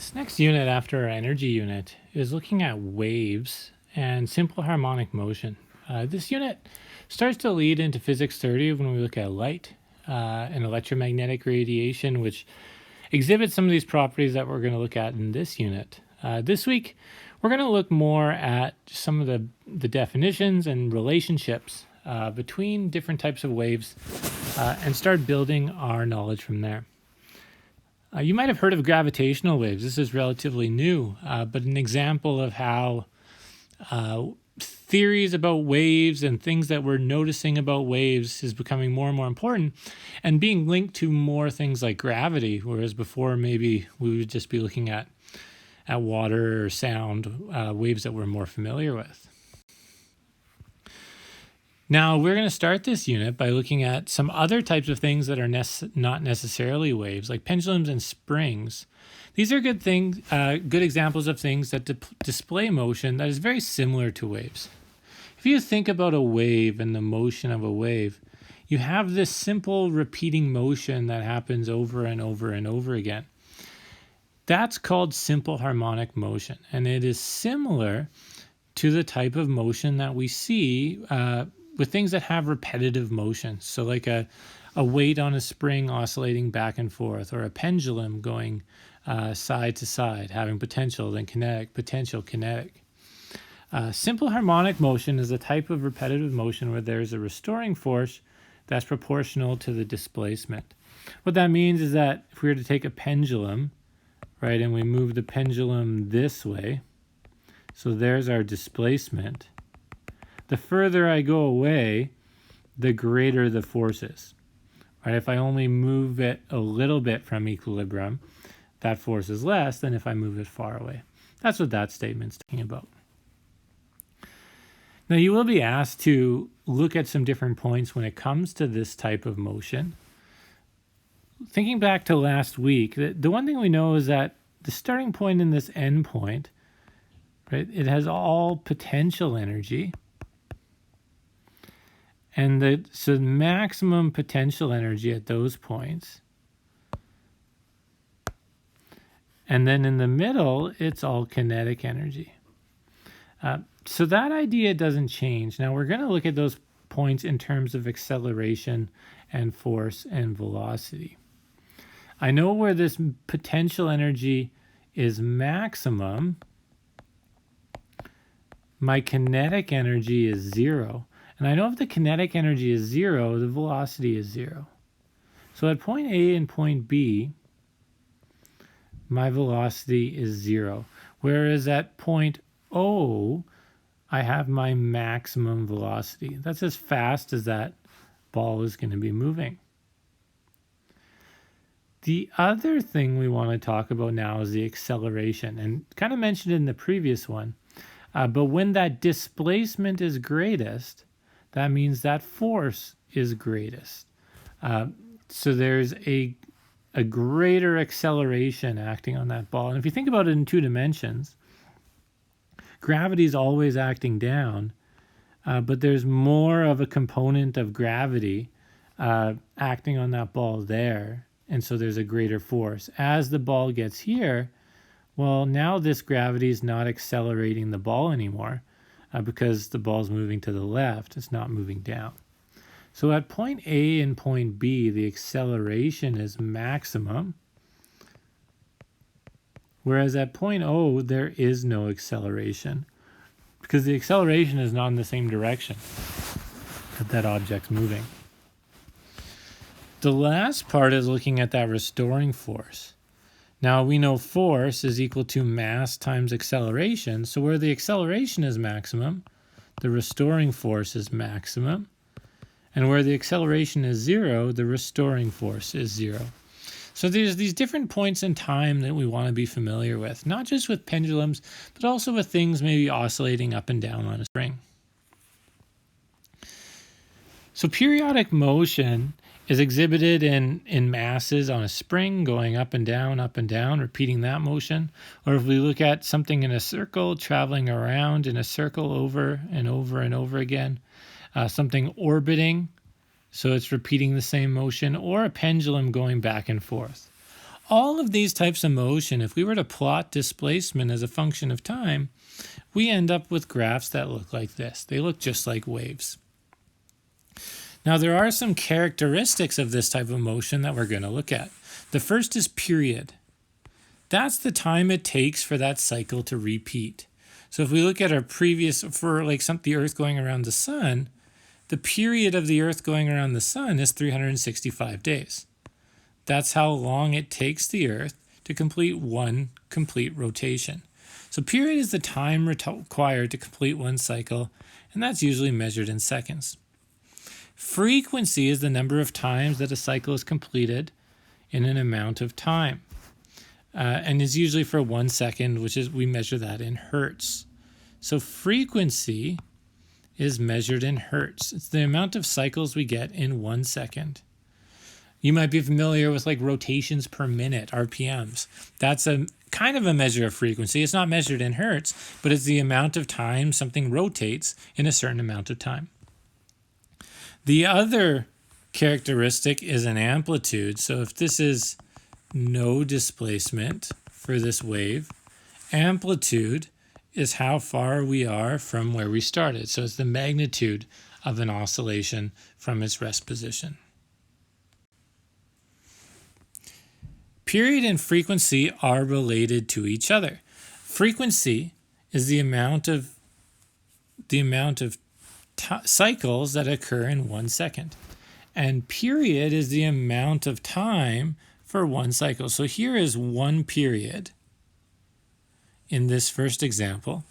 This next unit after our energy unit is looking at waves and simple harmonic motion. This unit starts to lead into physics 30 when we look at light and electromagnetic radiation, which exhibits some of these properties that we're going to look at in this unit. This week, we're going to look more at some of the definitions and relationships between different types of waves and start building our knowledge from there. You might have heard of gravitational waves. This is relatively new, but an example of how theories about waves and things that we're noticing about waves is becoming more and more important and being linked to more things like gravity, whereas before maybe we would just be looking at water or sound, waves that we're more familiar with. Now, we're going to start this unit by looking at some other types of things that are not necessarily waves, like pendulums and springs. These are good examples of things that display motion that is very similar to waves. If you think about a wave and the motion of a wave, you have this simple repeating motion that happens over and over and over again. That's called simple harmonic motion, and it is similar to the type of motion that we see with things that have repetitive motion. So like a weight on a spring oscillating back and forth, or a pendulum going side to side, having potential, then kinetic, potential, kinetic. Simple harmonic motion is a type of repetitive motion where there's a restoring force that's proportional to the displacement. What that means is that if we were to take a pendulum, right, and we move the pendulum this way, so there's our displacement. The further I go away, the greater the force is. Right? If I only move it a little bit from equilibrium, that force is less than if I move it far away. That's what that statement's talking about. Now, you will be asked to look at some different points when it comes to this type of motion. Thinking back to last week, the one thing we know is that the starting point and this end point, right, it has all potential energy. And so maximum potential energy at those points. And then in the middle, it's all kinetic energy. So that idea doesn't change. Now we're going to look at those points in terms of acceleration and force and velocity. I know where this potential energy is maximum. My kinetic energy is 0. And I know if the kinetic energy is 0, the velocity is 0. So at point A and point B, my velocity is 0. Whereas at point O, I have my maximum velocity. That's as fast as that ball is going to be moving. The other thing we want to talk about now is the acceleration, and kind of mentioned in the previous one. But when that displacement is greatest, that means that force is greatest. So there's a greater acceleration acting on that ball. And if you think about it in 2 dimensions, gravity is always acting down, but there's more of a component of gravity acting on that ball there. And so there's a greater force. As the ball gets here, well, now this gravity is not accelerating the ball anymore. Because the ball's moving to the left, it's not moving down. So at point A and point B, the acceleration is maximum, whereas at point O, there is no acceleration, because the acceleration is not in the same direction that object's moving. The last part is looking at that restoring force. Now, we know force is equal to mass times acceleration. So where the acceleration is maximum, the restoring force is maximum. And where the acceleration is 0, the restoring force is 0. So there's these different points in time that we want to be familiar with, not just with pendulums, but also with things maybe oscillating up and down on a spring. So periodic motion is exhibited in masses on a spring going up and down, repeating that motion. Or if we look at something in a circle, traveling around in a circle over and over and over again, something orbiting, so it's repeating the same motion, or a pendulum going back and forth. all of these types of motion, if we were to plot displacement as a function of time, we end up with graphs that look like this. They look just like waves. Now, there are some characteristics of this type of motion that we're going to look at. The first is period. That's the time it takes for that cycle to repeat. So if we look at our previous, for like the Earth going around the sun, the period of the Earth going around the sun is 365 days. That's how long it takes the Earth to complete one complete rotation. So period is the time required to complete one cycle, and that's usually measured in seconds. Frequency is the number of times that a cycle is completed in an amount of time, and is usually for 1 second, which is, we measure that in hertz. So frequency is measured in hertz. It's the amount of cycles we get in 1 second. You might be familiar with like rotations per minute, RPMs. That's a kind of a measure of frequency. It's not measured in hertz, but it's the amount of time something rotates in a certain amount of time. The other characteristic is an amplitude. So if this is no displacement for this wave, amplitude is how far we are from where we started. So it's the magnitude of an oscillation from its rest position. Period and frequency are related to each other. Frequency is the amount of cycles that occur in 1 second. And period is the amount of time for one cycle. So here is one period in this first example.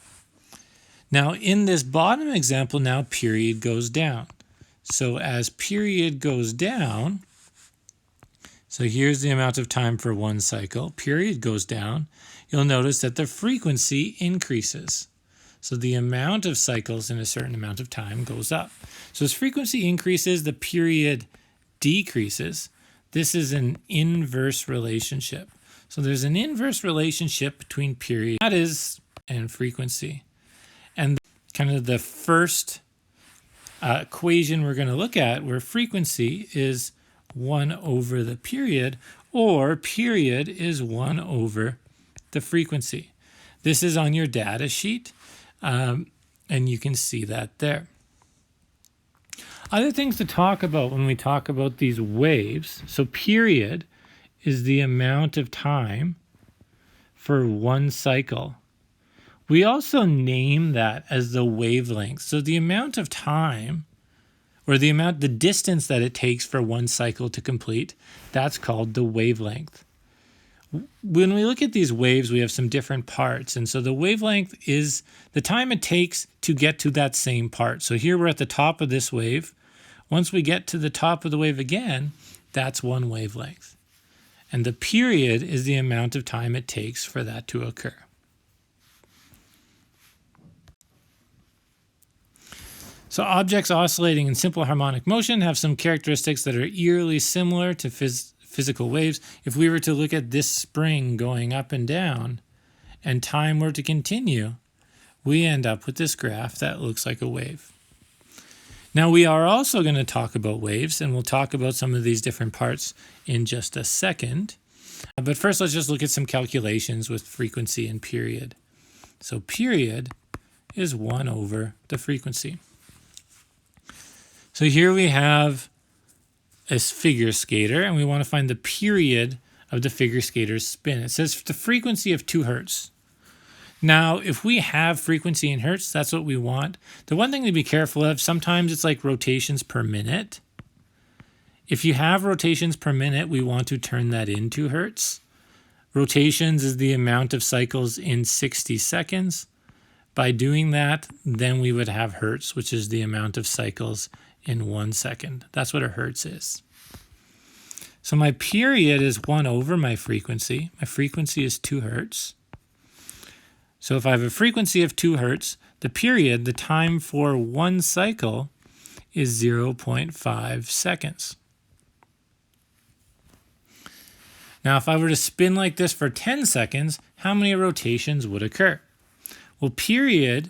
Now in this bottom example, now period goes down. So as period goes down, so here's the amount of time for one cycle, period goes down, you'll notice that the frequency increases. So the amount of cycles in a certain amount of time goes up. So as frequency increases, the period decreases. This is an inverse relationship. So there's an inverse relationship between period and frequency. And kind of the first equation we're going to look at, where frequency is 1 over the period, or period is 1 over the frequency. This is on your data sheet, and you can see that there. Other things to talk about when we talk about these waves. So period is the amount of time for one cycle. We also name that as the wavelength. So the amount of time, or the distance that it takes for one cycle to complete, that's called the wavelength. When we look at these waves, we have some different parts. And so the wavelength is the time it takes to get to that same part. So here we're at the top of this wave. Once we get to the top of the wave again, that's one wavelength. And the period is the amount of time it takes for that to occur. So objects oscillating in simple harmonic motion have some characteristics that are eerily similar to physical waves. If we were to look at this spring going up and down and time were to continue, we end up with this graph that looks like a wave. Now we are also going to talk about waves, and we'll talk about some of these different parts in just a second. But first, let's just look at some calculations with frequency and period. So period is 1 over the frequency. So here we have a figure skater, and we want to find the period of the figure skater's spin. It says the frequency of 2 hertz. Now, if we have frequency in hertz, that's what we want. The one thing to be careful of, sometimes it's like rotations per minute. If you have rotations per minute, we want to turn that into hertz. Rotations is the amount of cycles in 60 seconds. By doing that, then we would have hertz, which is the amount of cycles in 1 second. That's what a hertz is. So my period is 1 over my frequency. My frequency is 2 hertz. So if I have a frequency of 2 hertz, the period, the time for one cycle, is 0.5 seconds. Now, if I were to spin like this for 10 seconds, how many rotations would occur? Well, period,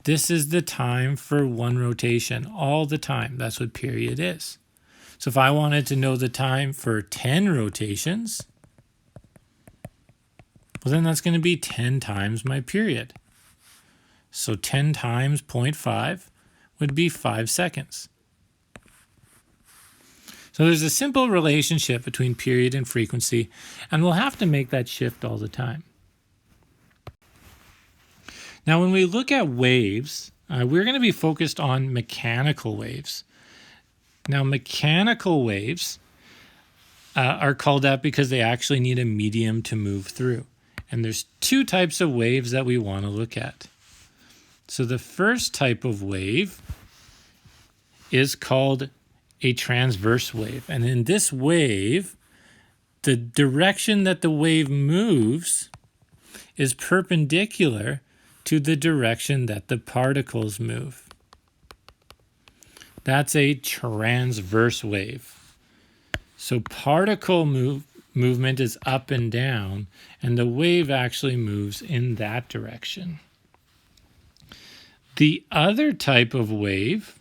this is the time for one rotation all the time. That's what period is. So if I wanted to know the time for 10 rotations, Well, then that's going to be 10 times my period. So 10 times 0.5 would be 5 seconds. So there's a simple relationship between period and frequency, and we'll have to make that shift all the time. Now, when we look at waves, we're going to be focused on mechanical waves. Now, mechanical waves are called that because they actually need a medium to move through. And there's two types of waves that we want to look at. So the first type of wave is called a transverse wave. And in this wave, the direction that the wave moves is perpendicular to the direction that the particles move. That's a transverse wave. So particle movement is up and down, and the wave actually moves in that direction. The other type of wave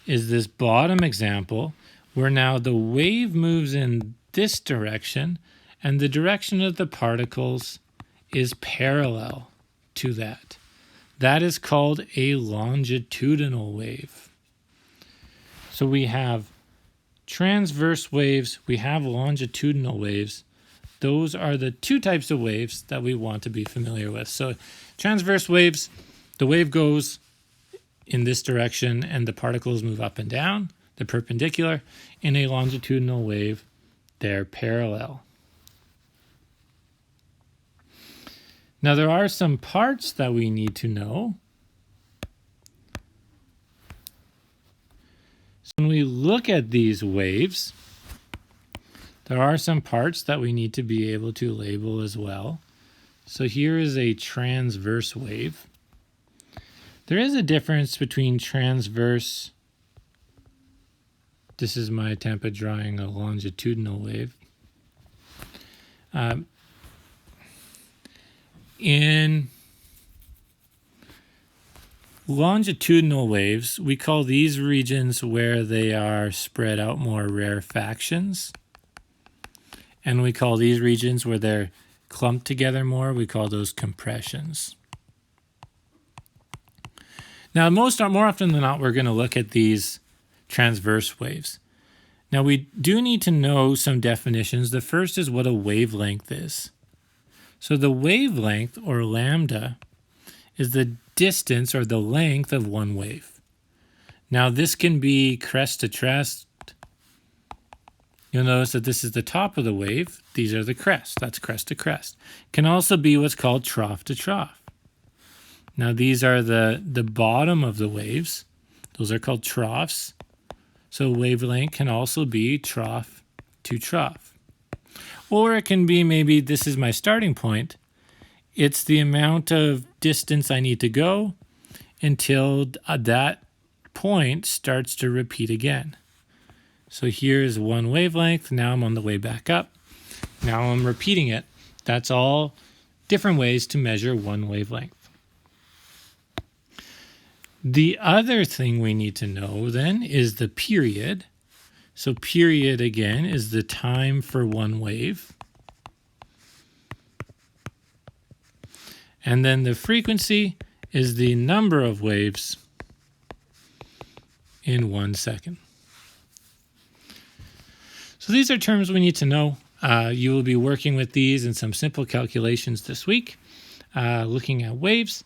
is this bottom example, where now the wave moves in this direction, and the direction of the particles is parallel to that. That is called a longitudinal wave. So we have transverse waves, we have longitudinal waves. Those are the two types of waves that we want to be familiar with. So transverse waves, the wave goes in this direction and the particles move up and down. They're perpendicular. In a longitudinal wave, they're parallel. Now there are some parts that we need to know. So when we look at these waves, there are some parts that we need to be able to label as well. So here is a transverse wave. There is a difference between transverse. This is my attempt at drawing a longitudinal wave. In longitudinal waves, we call these regions where they are spread out more rarefactions. And we call these regions where they're clumped together more, we call those compressions. Now, more often than not, we're going to look at these transverse waves. Now, we do need to know some definitions. The first is what a wavelength is. So the wavelength, or lambda, is the distance or the length of one wave. Now, this can be crest to crest. You'll notice that this is the top of the wave. These are the crests. That's crest to crest. It can also be what's called trough to trough. Now, these are the bottom of the waves. Those are called troughs. So wavelength can also be trough to trough. Or it can be maybe this is my starting point. It's the amount of distance I need to go until that point starts to repeat again. So here's one wavelength. Now I'm on the way back up. Now I'm repeating it. That's all different ways to measure one wavelength. The other thing we need to know then is the period. So period, again, is the time for one wave. And then the frequency is the number of waves in 1 second. So these are terms we need to know. You will be working with these in some simple calculations this week, looking at waves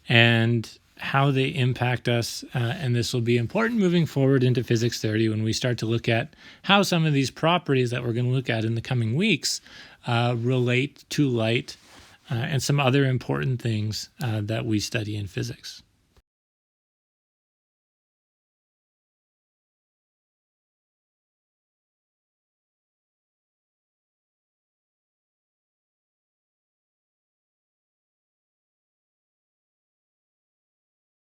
and how they impact us, and this will be important moving forward into Physics 30 when we start to look at how some of these properties that we're going to look at in the coming weeks relate to light and some other important things that we study in physics.